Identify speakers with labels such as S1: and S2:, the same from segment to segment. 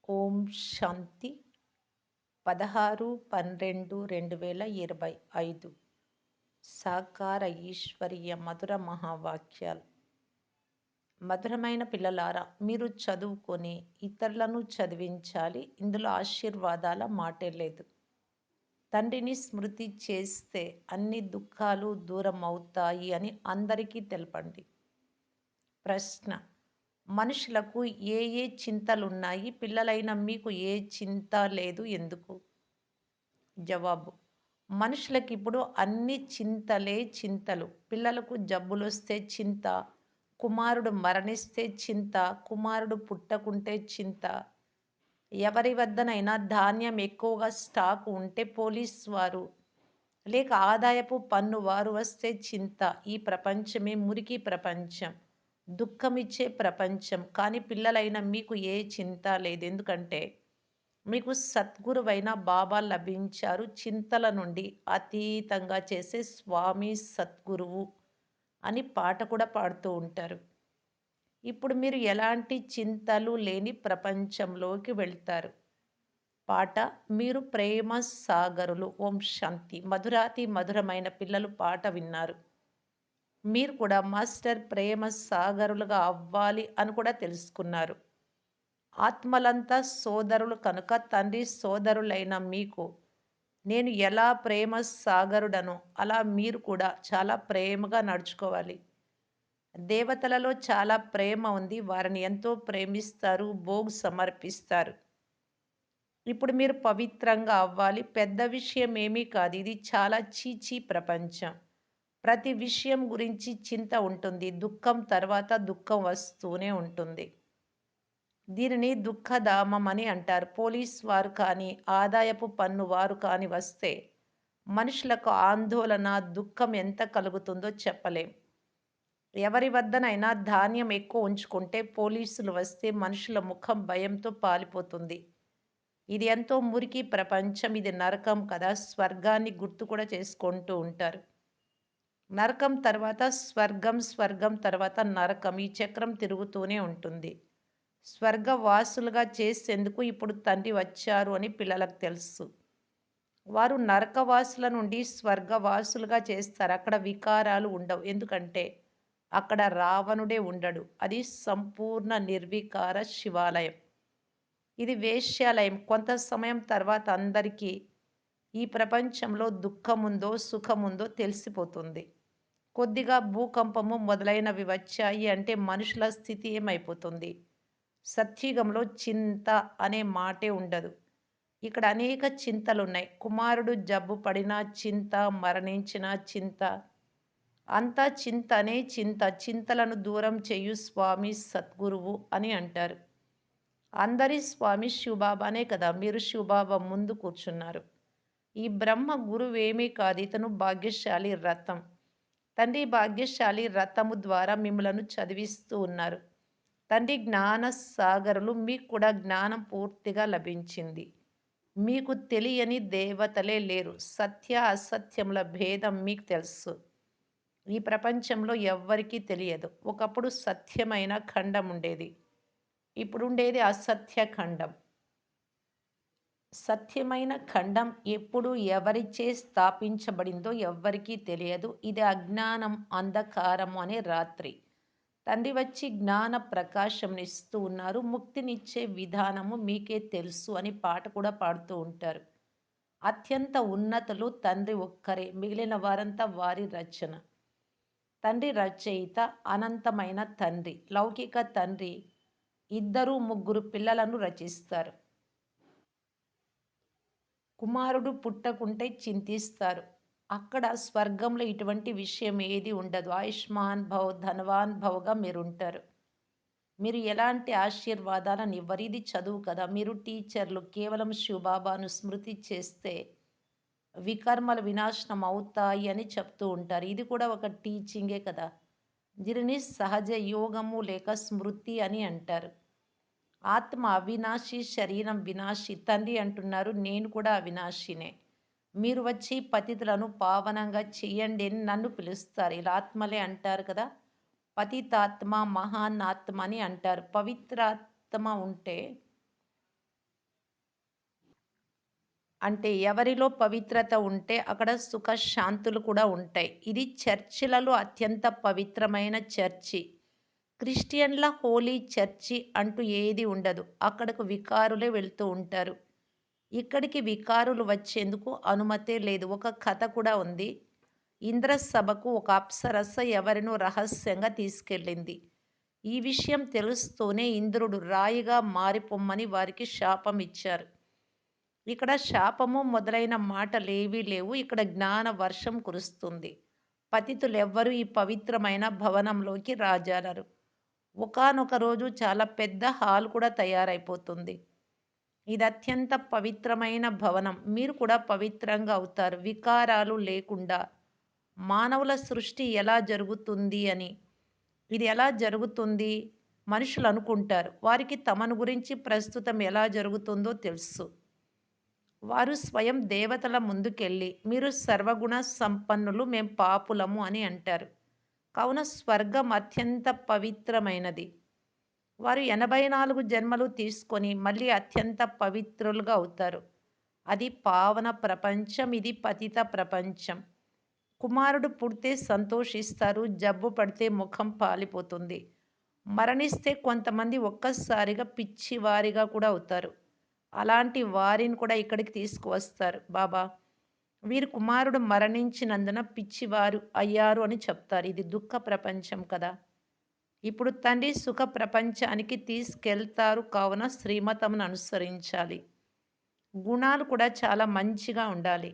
S1: ఓం శాంతి 16/12/2025 సాకార ఈశ్వరీయ మధుర మహావాక్యాలు. మధురమైన పిల్లలారా, మీరు చదువుకొని ఇతరులను చదివించాలి. ఇందులో ఆశీర్వాదాల మాటే లేదు. తండ్రిని స్మృతి చేస్తే అన్ని దుఃఖాలు దూరం అవుతాయి అని అందరికీ తెలపండి. ప్రశ్న: మనుషులకు ఏ ఏ చింతలున్నాయి? పిల్లలైన మీకు ఏ చింత లేదు ఎందుకు? జవాబు: మనుషులకిప్పుడు అన్ని చింతలే చింతలు. పిల్లలకు జబ్బులొస్తే చింత, కుమారుడు మరణిస్తే చింత, కుమారుడు పుట్టకుంటే చింత, ఎవరి వద్దనైనా ధాన్యం ఎక్కువగా స్టాకు ఉంటే పోలీసు వారు లేక ఆదాయపు పన్ను వారు వస్తే చింత. ఈ ప్రపంచమే మురికి ప్రపంచం, దుఃఖమిచ్చే ప్రపంచం. కానీ పిల్లలైన మీకు ఏ చింత లేదు. ఎందుకంటే మీకు సద్గురువైన బాబా లభించారు. చింతల నుండి అతీతంగా చేసే స్వామి సద్గురువు అని పాట కూడా పాడుతూ ఉంటారు. ఇప్పుడు మీరు ఎలాంటి చింతలు లేని ప్రపంచంలోకి వెళ్తారు. పాట: మీరు ప్రేమ సాగరులు. ఓం శాంతి. మధురాతి మధురమైన పిల్లలు పాట విన్నారు. మీరు కూడా మాస్టర్ ప్రేమ సాగరులుగా అవ్వాలి అని కూడా తెలుసుకున్నారు. ఆత్మలంతా సోదరులు కనుక తండ్రి సోదరులైన మీకు నేను ఎలా ప్రేమ సాగరుడనో అలా మీరు కూడా చాలా ప్రేమగా నడుచుకోవాలి. దేవతలలో చాలా ప్రేమ ఉంది. వారిని ఎంతో ప్రేమిస్తారు, భోగ్ సమర్పిస్తారు. ఇప్పుడు మీరు పవిత్రంగా అవ్వాలి. పెద్ద విషయం ఏమీ కాదు. ఇది చాలా చీచీ ప్రపంచం. ప్రతి విషయం గురించి చింత ఉంటుంది. దుఃఖం తర్వాత దుఃఖం వస్తూనే ఉంటుంది. దీనిని దుఃఖధామం అని అంటారు. పోలీస్ వారు కానీ, ఆదాయపు పన్ను వారు కానీ వస్తే మనుషులకు ఆందోళన, దుఃఖం ఎంత కలుగుతుందో చెప్పలేం. ఎవరి వద్దనైనా ధాన్యం ఎక్కువ ఉంచుకుంటే పోలీసులు వస్తే మనుషుల ముఖం భయంతో పాలిపోతుంది. ఇది ఎంతో మురికి ప్రపంచం. ఇది నరకం కదా! స్వర్గాన్ని గుర్తు కూడా చేసుకుంటూ ఉంటారు. నరకం తర్వాత స్వర్గం, స్వర్గం తర్వాత నరకం. ఈ చక్రం తిరుగుతూనే ఉంటుంది. స్వర్గవాసులుగా చేసేందుకు ఇప్పుడు తండ్రి వచ్చారు అని పిల్లలకు తెలుసు. వారు నరకవాసుల నుండి స్వర్గవాసులుగా చేస్తారు. అక్కడ వికారాలు ఉండవు. ఎందుకంటే అక్కడ రావణుడే ఉండడు. అది సంపూర్ణ నిర్వికార శివాలయం. ఇది వేశ్యాలయం. కొంత సమయం తర్వాత అందరికీ ఈ ప్రపంచంలో దుఃఖముందో, సుఖముందో తెలిసిపోతుంది. కొద్దిగా భూకంపము మొదలైనవి వచ్చాయి అంటే మనుషుల స్థితి ఏమైపోతుంది? సత్యుగంలో చింత అనే మాటే ఉండదు. ఇక్కడ అనేక చింతలున్నాయి. కుమారుడు జబ్బు పడినా చింత, మరణించినా చింత. అంతా చింతనే చింత. చింతలను దూరం చేయు స్వామి సద్గురువు అని అంటారు. అందరి స్వామి శివబాబానే కదా! మీరు శివబాబా ముందు కూర్చున్నారు. ఈ బ్రహ్మ గురువేమీ కాదు. ఇతను భాగ్యశాలి రథం. తండ్రి భాగ్యశాలి రథము ద్వారా మిమ్మలను చదివిస్తూ ఉన్నారు. తండ్రి జ్ఞాన సాగరులు. మీకు కూడా జ్ఞానం పూర్తిగా లభించింది. మీకు తెలియని దేవతలే లేరు. సత్య అసత్యముల భేదం మీకు తెలుసు. ఈ ప్రపంచంలో ఎవ్వరికీ తెలియదు. ఒకప్పుడు సత్యమైన ఖండం ఉండేది. ఇప్పుడుండేది అసత్య ఖండం. సత్యమైన ఖండం ఎప్పుడు ఎవరిచే స్థాపించబడిందో ఎవ్వరికీ తెలియదు. ఇది అజ్ఞానం, అంధకారము అనే రాత్రి. తండ్రి వచ్చి జ్ఞాన ప్రకాశంనిస్తూ ఉన్నారు. ముక్తినిచ్చే విధానము మీకే తెలుసు అని పాట కూడా పాడుతూ ఉంటారు. అత్యంత ఉన్నతులు తండ్రి ఒక్కరే. మిగిలిన వారంతా వారి రచన. తండ్రి రచయిత, అనంతమైన తండ్రి. లౌకిక తండ్రి ఇద్దరు ముగ్గురు పిల్లలను రచిస్తారు. కుమారుడు పుట్టకుంటే చింతిస్తారు. అక్కడ స్వర్గంలో ఇటువంటి విషయం ఏది ఉండదు. ఆయుష్మాన్ భవ్, ధనవాన్ భవ్‌గా మీరుంటారు. మీరు ఎలాంటి ఆశీర్వాదాలను ఇవ్వరు. ఇది చదువు కదా! మీరు టీచర్లు కేవలం శివబాబాను స్మృతి చేస్తే వికర్మలు వినాశనం అవుతాయి అని చెప్తూ ఉంటారు. ఇది కూడా ఒక టీచింగే కదా! దీనిని సహజ యోగము లేక స్మృతి అని అంటారు. ఆత్మ అవినాశి, శరీరం వినాశి. తండ్రి అంటున్నారు నేను కూడా అవినాశినే. మీరు వచ్చి పతితులను పావనంగా చెయ్యండి అని నన్ను పిలుస్తారు. ఇలా ఆత్మలే అంటారు కదా! పతితాత్మ, మహాన్ ఆత్మ అని అంటారు. పవిత్రాత్మ ఉంటే అంటే ఎవరిలో పవిత్రత ఉంటే అక్కడ సుఖ శాంతులు కూడా ఉంటాయి. ఇది చర్చిలలో అత్యంత పవిత్రమైన చర్చి. క్రిస్టియన్‌ల హోలీ చర్చి అంటూ ఏది ఉండదు. అక్కడకు వికారులే వెళ్తూ ఉంటారు. ఇక్కడికి వికారులు వచ్చేందుకు అనుమతే లేదు. ఒక కథ కూడా ఉంది. ఇంద్రసభకు ఒక అప్సరస ఎవరినో రహస్యంగా తీసుకెళ్ళింది. ఈ విషయం తెలుస్తూనే ఇంద్రుడు రాయిగా మారిపొమ్మని వారికి శాపం ఇచ్చారు. ఇక్కడ శాపము మొదలైన మాటలేవీ లేవు. ఇక్కడ జ్ఞాన వర్షం కురుస్తుంది. పతితులెవ్వరూ ఈ పవిత్రమైన భవనంలోకి రాజాలరు. ఒకానొక రోజు చాలా పెద్ద హాల్ కూడా తయారైపోతుంది. ఇది అత్యంత పవిత్రమైన భవనం. మీరు కూడా పవిత్రంగా అవుతారు. వికారాలు లేకుండా మానవుల సృష్టి ఎలా జరుగుతుంది అని. ఇది ఎలా జరుగుతుంది? మనుషులు అనుకుంటారు. వారికి తమను గురించి ప్రస్తుతం ఎలా జరుగుతుందో తెలుసు. వారు స్వయం దేవతల ముందుకెళ్ళి, మీరు సర్వగుణ సంపన్నులు, మేం పాపులము అని అంటారు. కావున స్వర్గం అత్యంత పవిత్రమైనది. వారు 84 జన్మలు తీసుకొని మళ్ళీ అత్యంత పవిత్రులుగా అవుతారు. అది పావన ప్రపంచం. ఇది పతిత ప్రపంచం. కుమారుడు పుడితే సంతోషిస్తారు. జబ్బు పడితే ముఖం పాలిపోతుంది. మరణిస్తే కొంతమంది ఒక్కసారిగా పిచ్చివారిగా కూడా అవుతారు. అలాంటి వారిని కూడా ఇక్కడికి తీసుకువస్తారు బాబా. వీరి కుమారుడు మరణించినందున పిచ్చివారు అయ్యారు అని చెప్తారు. ఇది దుఃఖ ప్రపంచం కదా! ఇప్పుడు తండ్రి సుఖ ప్రపంచానికి తీసుకెళ్తారు కావున శ్రీమతమును అనుసరించాలి. గుణాలు కూడా చాలా మంచిగా ఉండాలి.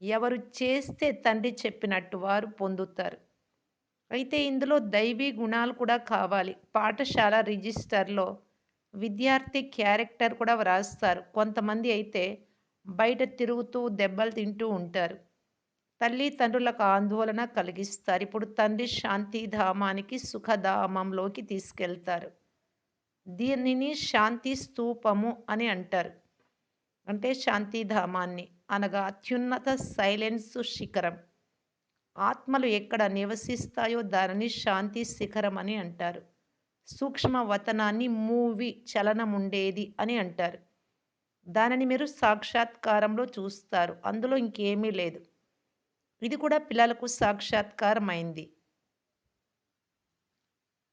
S1: ఎవరు చేస్తే తండ్రి చెప్పినట్టు వారు పొందుతారు. అయితే ఇందులో దైవీ గుణాలు కూడా కావాలి. పాఠశాల రిజిస్టర్‌లో విద్యార్థి క్యారెక్టర్ కూడా వ్రాస్తారు. కొంతమంది అయితే బయట తిరుగుతూ దెబ్బలు తింటూ ఉంటారు. తల్లిదండ్రులకు ఆందోళన కలిగిస్తారు. ఇప్పుడు తండ్రి శాంతిధామానికి, సుఖధామంలోకి తీసుకెళ్తారు. దీనిని శాంతి స్తూపము అని అంటారు. అంటే శాంతిధామాన్ని అనగా అత్యున్నత సైలెన్స్ శిఖరం. ఆత్మలు ఎక్కడ నివసిస్తాయో దానిని శాంతి శిఖరం అని అంటారు. సూక్ష్మ వతనాన్ని మూవి చలనముండేది అని అంటారు. దానిని మీరు సాక్షాత్కారంలో చూస్తారు. అందులో ఇంకేమీ లేదు. ఇది కూడా పిల్లలకు సాక్షాత్కారమైంది.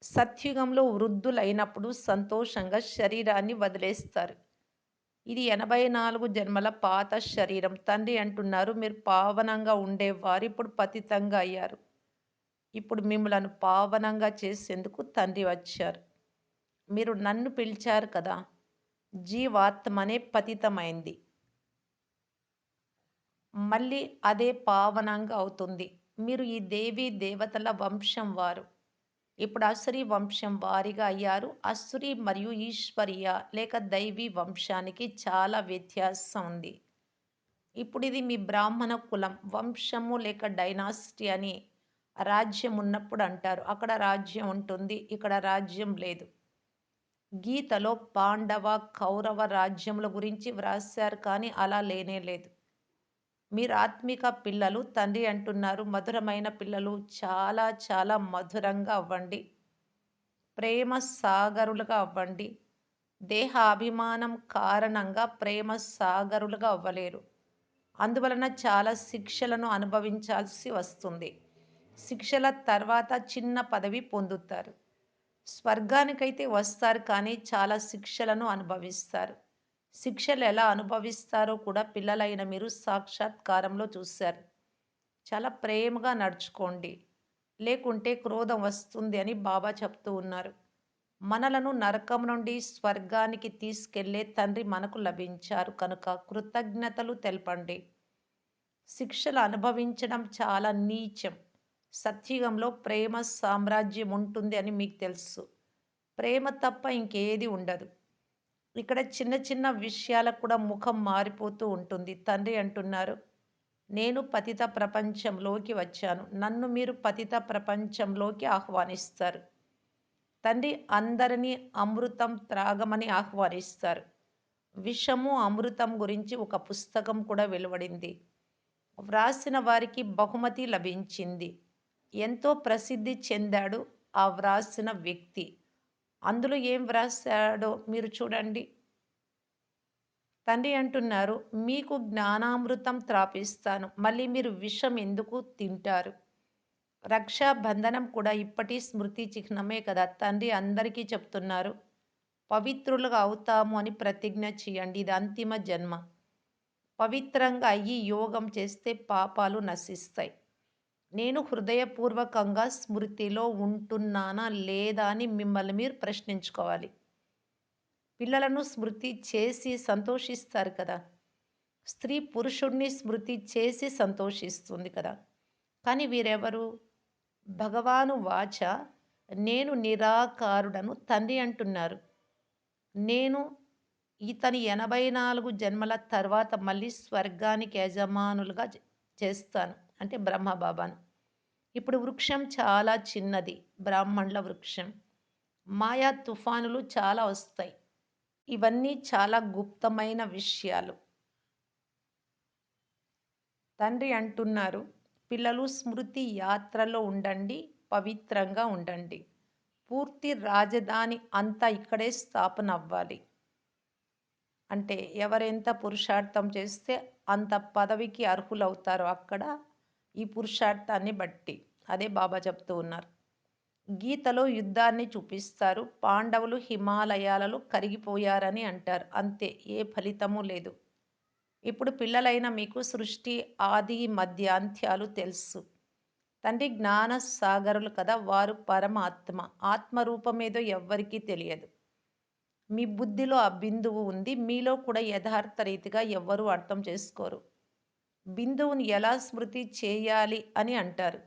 S1: సత్యుగంలో వృద్ధులైనప్పుడు సంతోషంగా శరీరాన్ని వదిలేస్తారు. ఇది 84 జన్మల పాత శరీరం. తండ్రి అంటున్నారు, మీరు పావనంగా ఉండేవారు ఇప్పుడు పతితంగా అయ్యారు. ఇప్పుడు మిమ్మలను పావనంగా చేసేందుకు తండ్రి వచ్చారు. మీరు నన్ను పిలిచారు కదా! జీవాత్మనే పతితమైంది. మళ్ళీ అదే పావనంగా అవుతుంది. మీరు ఈ దేవీ దేవతల వంశం వారు. ఇప్పుడు అసురీ వంశం వారిగా అయ్యారు. అసురీ మరియు ఈశ్వరీయ లేక దైవీ వంశానికి చాలా వ్యత్యాసం ఉంది. ఇప్పుడు ఇది మీ బ్రాహ్మణ కులం. వంశము లేక డైనాసిటీ అని రాజ్యం ఉన్నప్పుడు అంటారు. అక్కడ రాజ్యం ఉంటుంది. ఇక్కడ రాజ్యం లేదు. గీతలో పాండవ, కౌరవ రాజ్యముల గురించి వ్రాసారు కానీ అలా లేనే లేదు. మీరు ఆత్మిక పిల్లలు. తండ్రి అంటున్నారు, మధురమైన పిల్లలు చాలా చాలా మధురంగా అవ్వండి. ప్రేమ సాగరులుగా అవ్వండి. దేహ అభిమానం కారణంగా ప్రేమ సాగరులుగా అవ్వలేరు. అందువలన చాలా శిక్షలను అనుభవించాల్సి వస్తుంది. శిక్షల తర్వాత చిన్న పదవి పొందుతారు. స్వర్గానికైతే వస్తారు కానీ చాలా శిక్షలను అనుభవిస్తారు. శిక్షలు ఎలా అనుభవిస్తారో కూడా పిల్లలైన మీరు సాక్షాత్కారంలో చూశారు. చాలా ప్రేమగా నడుచుకోండి. లేకుంటే క్రోధం వస్తుంది అని బాబా చెప్తూ ఉన్నారు. మనలను నరకం నుండి స్వర్గానికి తీసుకెళ్లే తండ్రి మనకు లభించారు కనుక కృతజ్ఞతలు తెలపండి. శిక్షలు అనుభవించడం చాలా నీచం. సత్యుగంలో ప్రేమ సామ్రాజ్యం ఉంటుంది అని మీకు తెలుసు. ప్రేమ తప్ప ఇంకేది ఉండదు. ఇక్కడ చిన్న చిన్న విషయాలకు కూడా ముఖం మారిపోతూ ఉంటుంది. తండ్రి అంటున్నారు, నేను పతిత ప్రపంచంలోకి వచ్చాను. నన్ను మీరు పతిత ప్రపంచంలోకి ఆహ్వానిస్తారు. తండ్రి అందరినీ అమృతం త్రాగమని ఆహ్వానిస్తారు. విషము, అమృతం గురించి ఒక పుస్తకం కూడా వెలువడింది. వ్రాసిన వారికి బహుమతి లభించింది. ఎంతో ప్రసిద్ధి చెందాడు ఆ వ్రాసిన వ్యక్తి. అందులో ఏం వ్రాసాడో మీరు చూడండి. తండ్రి అంటున్నారు, "మీకు జ్ఞానామృతం త్రాపిస్తాను. మళ్ళీ మీరు విషం ఎందుకు తింటారు?" రక్షాబంధనం కూడా ఇప్పటి స్మృతి చిహ్నమే కదా! తండ్రి అందరికీ చెప్తున్నారు. పవిత్రులుగా అవుతాము అని ప్రతిజ్ఞ చేయండి. ఇది అంతిమ జన్మ. పవిత్రంగా అయ్యి యోగం చేస్తే పాపాలు నశిస్తాయి. నేను హృదయపూర్వకంగా స్మృతిలో ఉంటున్నానా లేదా అని మిమ్మల్ని మీరు ప్రశ్నించుకోవాలి. పిల్లలను స్మృతి చేసి సంతోషిస్తారు కదా! స్త్రీ పురుషుడిని స్మృతి చేసి సంతోషిస్తుంది కదా! కానీ వీరెవరు? భగవాను వాచ నేను నిరాకారుడను తండ్రి అంటున్నారు. నేను ఇతని 84 జన్మల తర్వాత మళ్ళీ స్వర్గానికి యజమానులుగా చేస్తాను. అంటే బ్రహ్మబాబాను. ఇప్పుడు వృక్షం చాలా చిన్నది. బ్రాహ్మణుల వృక్షం. మాయా తుఫానులు చాలా వస్తాయి. ఇవన్నీ చాలా గుప్తమైన విషయాలు. తండ్రి అంటున్నారు, పిల్లలు స్మృతి యాత్రలో ఉండండి, పవిత్రంగా ఉండండి. పూర్తి రాజధాని అంతా ఇక్కడే స్థాపన అవ్వాలి. అంటే ఎవరెంత పురుషార్థం చేస్తే అంత పదవికి అర్హులవుతారో అక్కడ ఈ పురుషార్థాన్ని బట్టి. అదే బాబా చెప్తూ ఉన్నారు. గీతలో యుద్ధాన్ని చూపిస్తారు. పాండవులు హిమాలయాలలో కరిగిపోయారని అంటారు. అంతే, ఏ ఫలితము లేదు. ఇప్పుడు పిల్లలైన మీకు సృష్టి ఆది, మధ్య, అంత్యాలు తెలుసు. తండ్రి జ్ఞాన సాగరులు కదా! వారు పరమాత్మ. ఆత్మ రూపమేదో ఎవ్వరికీ తెలియదు. మీ బుద్ధిలో ఆ బిందువు ఉంది. మీలో కూడా యథార్థ రీతిగా ఎవ్వరూ అర్థం చేసుకోరు. బిందువుని ఎలా స్మృతి చేయాలి అని అంటారు.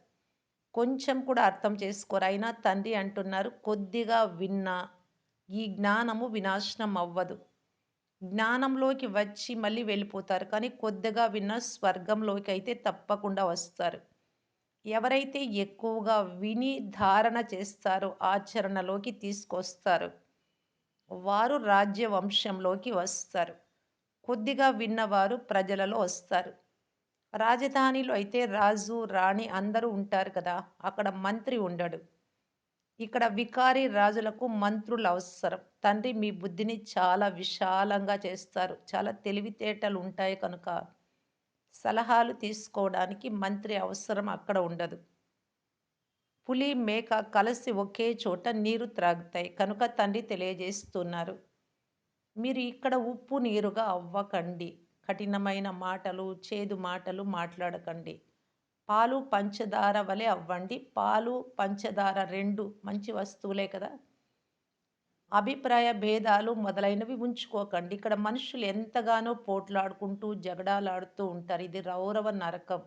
S1: కొంచెం కూడా అర్థం చేసుకోరు. అయినా తండ్రి అంటున్నారు, కొద్దిగా విన్నా ఈ జ్ఞానము వినాశనం అవ్వదు. జ్ఞానంలోకి వచ్చి మళ్ళీ వెళ్ళిపోతారు. కానీ కొద్దిగా విన్న స్వర్గంలోకి అయితే తప్పకుండా వస్తారు. ఎవరైతే ఎక్కువగా విని ధారణ చేస్తారో, ఆచరణలోకి తీసుకొస్తారో, వారు రాజ్యవంశంలోకి వస్తారు. కొద్దిగా విన్నవారు ప్రజలలో వస్తారు. రాజధానిలో అయితే రాజు, రాణి అందరూ ఉంటారు కదా! అక్కడ మంత్రి ఉండడు. ఇక్కడ వికారి రాజులకు మంత్రులు అవసరం. తండ్రి మీ బుద్ధిని చాలా విశాలంగా చేస్తారు. చాలా తెలివితేటలు ఉంటాయి కనుక సలహాలు తీసుకోవడానికి మంత్రి అవసరం అక్కడ ఉండదు. పులి, మేక కలిసి ఒకే చోట నీరు త్రాగుతాయి. కనుక తండ్రి తెలియజేస్తున్నారు. మీరు ఇక్కడ ఉప్పు నీరుగా అవ్వకండి. కఠినమైన మాటలు, చేదు మాటలు మాట్లాడకండి. పాలు, పంచదార వలె అవ్వండి. పాలు, పంచదార 2 మంచి వస్తువులే కదా! అభిప్రాయ భేదాలు మొదలైనవి ఉంచుకోకండి. ఇక్కడ మనుషులు ఎంతగానో పోట్లాడుకుంటూ, జగడాలాడుతూ ఉంటారు. ఇది రౌరవ నరకం.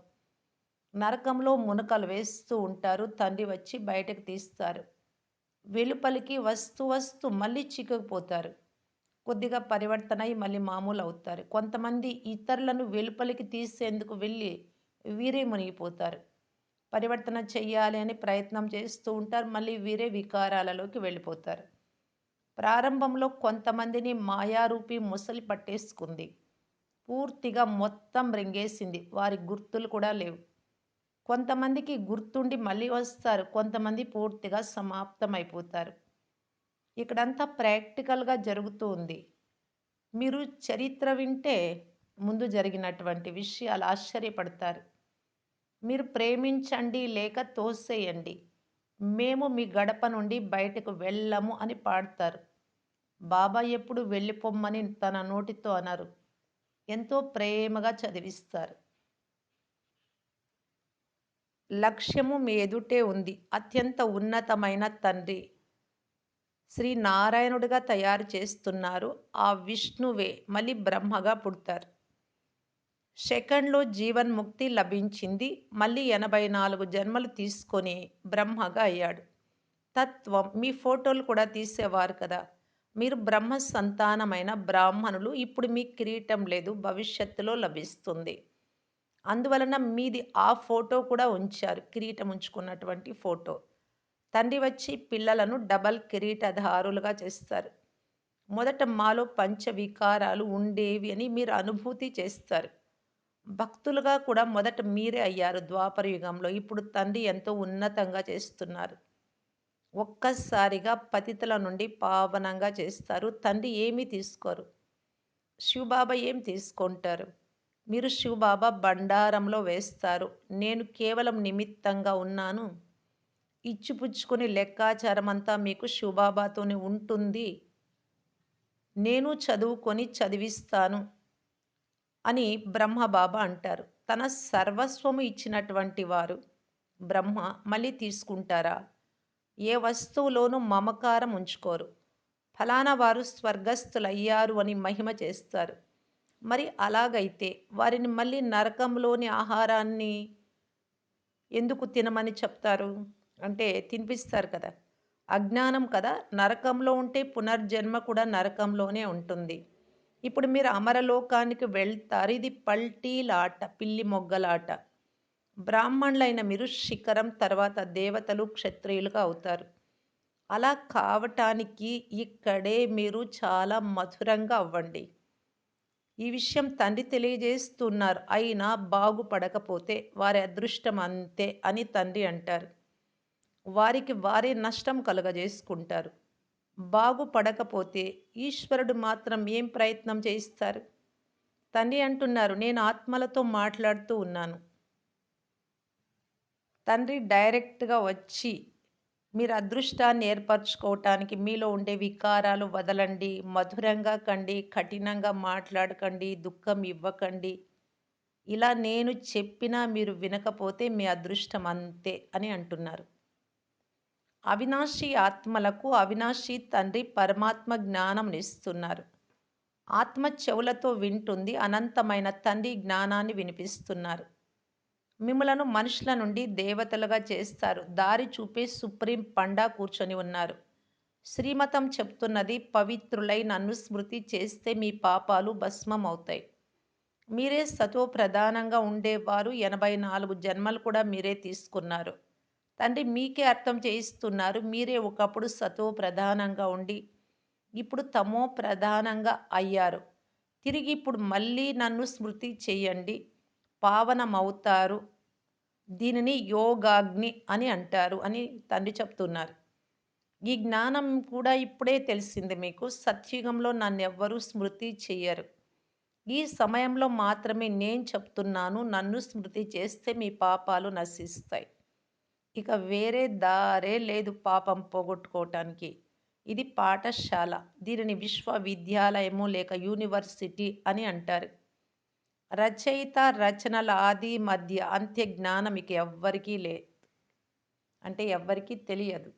S1: నరకంలో మునకలు వేస్తూ ఉంటారు. తండ్రి వచ్చి బయటకు తీస్తారు. వెలుపలికి వస్తూ వస్తూ మళ్ళీ చిక్కుకుపోతారు. కొద్దిగా పరివర్తనై మళ్ళీ మామూలవుతారు. కొంతమంది ఇతరులను వెలుపలికి తీసేందుకు వెళ్ళి వీరే మునిగిపోతారు. పరివర్తన చెయ్యాలి అని ప్రయత్నం చేస్తూ ఉంటారు. మళ్ళీ వీరే వికారాలలోకి వెళ్ళిపోతారు. ప్రారంభంలో కొంతమందిని మాయారూపి ముసలి పట్టేసుకుంది. పూర్తిగా మొత్తం మృంగేసింది. వారి గుర్తులు కూడా లేవు. కొంతమందికి గుర్తుండి మళ్ళీ వస్తారు. కొంతమంది పూర్తిగా సమాప్తమైపోతారు. ఇక్కడంతా ప్రాక్టికల్‌గా జరుగుతూ ఉంది. మీరు చరిత్ర వింటే ముందు జరిగినటువంటి విషయాలు ఆశ్చర్యపడతారు. మీరు ప్రేమించండి లేక తోసేయండి. మేము మీ గడప నుండి బయటకు వెళ్ళము అని పాడతారు. బాబా ఎప్పుడు వెళ్ళిపొమ్మని తన నోటితో అనరు. ఎంతో ప్రేమగా చదివిస్తారు. లక్ష్యము మీ ఎదుటే ఉంది. అత్యంత ఉన్నతమైన తండ్రి శ్రీనారాయణుడిగా తయారు చేస్తున్నారు. ఆ విష్ణువే మళ్ళీ బ్రహ్మగా పుడతారు. సెకండ్‌లో జీవన్ముక్తి లభించింది. మళ్ళీ 84 జన్మలు తీసుకొని బ్రహ్మగా అయ్యాడు. తత్వం మీ ఫోటోలు కూడా తీసేవారు కదా! మీరు బ్రహ్మ సంతానమైన బ్రాహ్మణులు. ఇప్పుడు మీకు కిరీటం లేదు. భవిష్యత్తులో లభిస్తుంది. అందువలన మీది ఆ ఫోటో కూడా ఉంచారు. కిరీటం ఉంచుకున్నటువంటి ఫోటో. తండ్రి వచ్చి పిల్లలను డబల్ కిరీటధారులుగా చేస్తారు. మొదట మాలో పంచవికారాలు ఉండేవి అని మీరు అనుభూతి చేస్తారు. భక్తులుగా కూడా మొదట మీరే అయ్యారు ద్వాపర యుగంలో. ఇప్పుడు తండ్రి ఎంతో ఉన్నతంగా చేస్తున్నారు. ఒక్కసారిగా పతితుల నుండి పావనంగా చేస్తారు. తండ్రి ఏమీ తీసుకోరు. శివబాబా ఏం తీసుకుంటారు? మీరు శివబాబా బండారంలో వేస్తారు. నేను కేవలం నిమిత్తంగా ఉన్నాను. ఇచ్చిపుచ్చుకుని లెక్కాచారమంతా మీకు శివబాబాతోనే ఉంటుంది. నేను చదువుకొని చదివిస్తాను అని బ్రహ్మబాబా అంటారు. తన సర్వస్వము ఇచ్చినటువంటి వారు బ్రహ్మ మళ్ళీ తీసుకుంటారా? ఏ వస్తువులోనూ మమకారం ఉంచుకోరు. ఫలానా వారు స్వర్గస్థులయ్యారు అని మహిమ చేస్తారు. మరి అలాగైతే వారిని మళ్ళీ నరకంలోని ఆహారాన్ని ఎందుకు తినమని చెప్తారు? అంటే తినిపిస్తారు కదా! అజ్ఞానం కదా! నరకంలో ఉంటే పునర్జన్మ కూడా నరకంలోనే ఉంటుంది. ఇప్పుడు మీరు అమరలోకానికి వెళ్తారు. ఇది పల్టీలాట, పిల్లి మొగ్గలాట. బ్రాహ్మణులైన మీరు శిఖరం తర్వాత దేవతలు, క్షత్రియులుగా అవుతారు. అలా కావటానికి ఇక్కడే మీరు చాలా మధురంగా అవ్వండి. ఈ విషయం తండ్రి తెలియజేస్తున్నారు. అయినా బాగుపడకపోతే వారి అదృష్టం అంతే అని తండ్రి అంటారు. వారికి వారే నష్టం కలుగజేసుకుంటారు. బాగుపడకపోతే ఈశ్వరుడు మాత్రం ఏం ప్రయత్నం చేయిస్తారు? తండ్రి అంటున్నారు, నేను ఆత్మలతో మాట్లాడుతూ ఉన్నాను. తండ్రి డైరెక్ట్‌గా వచ్చి మీరు అదృష్టాన్ని ఏర్పరచుకోవటానికి మీలో ఉండే వికారాలు వదలండి, మధురంగా కండి, కఠినంగా మాట్లాడకండి, దుఃఖం ఇవ్వకండి. ఇలా నేను చెప్పినా మీరు వినకపోతే మీ అదృష్టం అంతే అని అంటున్నారు. అవినాశి ఆత్మలకు అవినాశి తండ్రి పరమాత్మ జ్ఞానంనిస్తున్నారు. ఆత్మ చెవులతో వింటుంది. అనంతమైన తండ్రి జ్ఞానాన్ని వినిపిస్తున్నారు. మిమ్ములను మనుషుల నుండి దేవతలుగా చేస్తారు. దారి చూపే సుప్రీం పండా కూర్చొని ఉన్నారు. శ్రీమతం చెప్తున్నది పవిత్రులై నన్ను స్మృతి చేస్తే మీ పాపాలు భస్మం అవుతాయి. మీరే సతో ప్రధానంగా ఉండేవారు. 84 జన్మలు కూడా మీరే తీసుకున్నారు. తండ్రి మీకే అర్థం చేయిస్తున్నారు. మీరే ఒకప్పుడు సతో ప్రధానంగా ఉండి ఇప్పుడు తమో ప్రధానంగా అయ్యారు. తిరిగి ఇప్పుడు మళ్ళీ నన్ను స్మృతి చేయండి. పావనమవుతారు. దీనిని యోగాగ్ని అని అంటారు అని తండ్రి చెప్తున్నారు. ఈ జ్ఞానం కూడా ఇప్పుడే తెలిసింది మీకు. సత్యుగంలో నన్నెవ్వరూ స్మృతి చెయ్యరు. ఈ సమయంలో మాత్రమే నేను చెప్తున్నాను. నన్ను స్మృతి చేస్తే మీ పాపాలు నశిస్తాయి. ఇక వేరే దారే లేదు పాపం పోగొట్టుకోవటానికి. ఇది పాఠశాల. దీనిని విశ్వవిద్యాలయము లేక యూనివర్సిటీ అని అంటారు. రచయిత రచనల ఆది, మధ్య, అంత్య జ్ఞానం ఇక ఎవ్వరికీ అంటే ఎవ్వరికీ తెలియదు.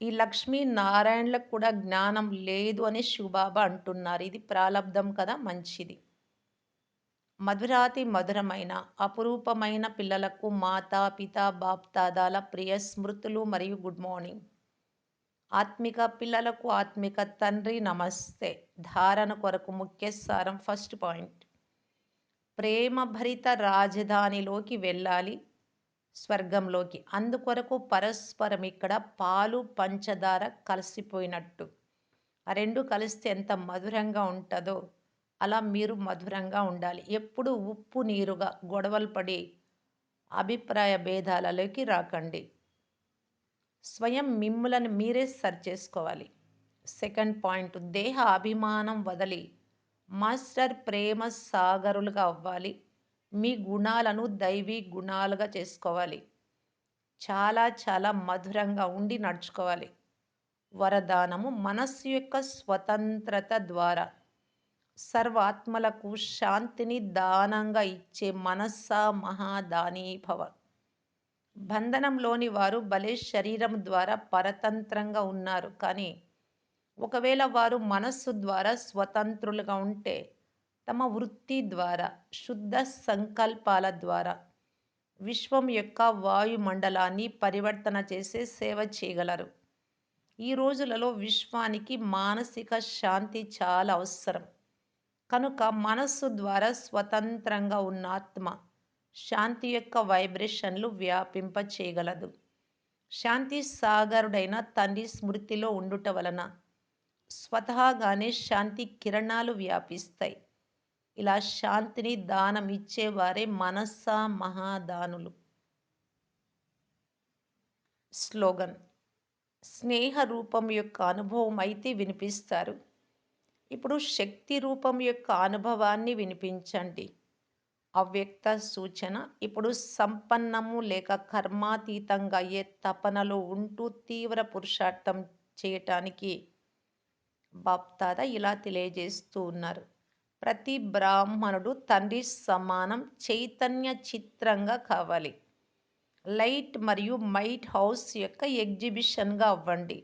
S1: ఈ లక్ష్మీ నారాయణలకు కూడా జ్ఞానం లేదు అని శివబాబా అంటున్నారు. ఇది ప్రాలబ్ధం కదా! మంచిది. మధురాతి మధురమైన, అపురూపమైన పిల్లలకు మాతా, పిత, బాప్దాదాల ప్రియ స్మృతులు మరియు గుడ్ మార్నింగ్. ఆత్మిక పిల్లలకు ఆత్మిక తండ్రి నమస్తే. ధారణ కొరకు ముఖ్య సారం ఫస్ట్ పాయింట్. ప్రేమభరిత రాజధానిలోకి వెళ్ళాలి, స్వర్గంలోకి. అందుకొరకు పరస్పరం ఇక్కడ పాలు, పంచదార కలిసిపోయినట్టు. ఆ 2 కలిస్తే ఎంత మధురంగా ఉంటదో, అలా మీరు మధురంగా ఉండాలి. ఎప్పుడూ ఉప్పు నీరుగా గొడవలు పడి అభిప్రాయ భేదాలలోకి రాకండి. స్వయం మిమ్ములను మీరే సరిచేసుకోవాలి. సెకండ్ పాయింట్, దేహ అభిమానం వదిలి మాస్టర్ ప్రేమ సాగరులుగా అవ్వాలి. మీ గుణాలను దైవీ గుణాలుగా చేసుకోవాలి. చాలా చాలా మధురంగా ఉండి నడుచుకోవాలి. వరదానము మనస్సు యొక్క స్వతంత్రత ద్వారా సర్వాత్మలకు శాంతిని దానంగా ఇచ్చే మనస్సా మహాదానీ భవ. బంధనంలోని వారు భలే శరీరం ద్వారా పరతంత్రంగా ఉన్నారు. కానీ ఒకవేళ వారు మనస్సు ద్వారా స్వతంత్రులుగా ఉంటే తమ వృత్తి ద్వారా, శుద్ధ సంకల్పాల ద్వారా విశ్వం యొక్క వాయుమండలాన్ని పరివర్తన చేసే సేవ చేయగలరు. ఈ రోజులలో విశ్వానికి మానసిక శాంతి చాలా అవసరం. కనుక మనస్సు ద్వారా స్వతంత్రంగా ఉన్న ఆత్మ శాంతి యొక్క వైబ్రేషన్లు వ్యాపింప చేయగలదు. శాంతి సాగరుడైన తండ్రి స్మృతిలో ఉండుట వలన స్వతహాగానే శాంతి కిరణాలు వ్యాపిస్తాయి. ఇలా శాంతిని దానం ఇచ్చేవారే మనస్సా మహాదానులు. స్లోగన్: స్నేహ రూపం యొక్క అనుభవం అయితే వినిపిస్తారు. ఇప్పుడు శక్తి రూపం యొక్క అనుభవాన్ని వినిపించండి. అవ్యక్త సూచన ఇప్పుడు సంపన్నము లేక కర్మాతీతంగా అయ్యే తపనలో ఉంటూ తీవ్ర పురుషార్థం చేయటానికి బాప్దాద ఇలా తెలియజేస్తూ ఉన్నారు. ప్రతి బ్రాహ్మణుడు తండ్రి సమానం చైతన్య చిత్రంగా కావాలి. లైట్ మరియు మైట్ హౌస్ యొక్క ఎగ్జిబిషన్గా అవ్వండి.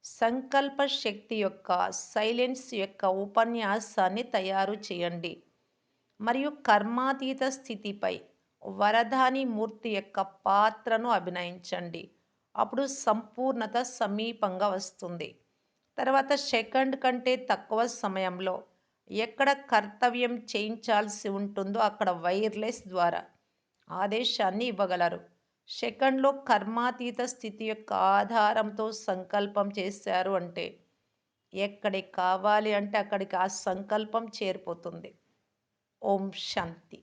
S1: సంకల్ప శక్తి యొక్క సైలెన్స్ యొక్క ఉపన్యాసాన్ని తయారు చేయండి మరియు కర్మాతీత స్థితిపై వరదాని మూర్తి యొక్క పాత్రను అభినయించండి. అప్పుడు సంపూర్ణత సమీపంగా వస్తుంది. తర్వాత సెకండ్ కంటే తక్కువ సమయంలో ఎక్కడ కర్తవ్యం చేయించాల్సి ఉంటుందో అక్కడ వైర్లెస్ ద్వారా ఆదేశాన్ని ఇవ్వగలరు. సెకండ్‌లో కర్మాతీత స్థితి యొక్క ఆధారంతో సంకల్పం చేశారు అంటే, ఎక్కడికి కావాలి అంటే అక్కడికి ఆ సంకల్పం చేరిపోతుంది. ఓం శాంతి.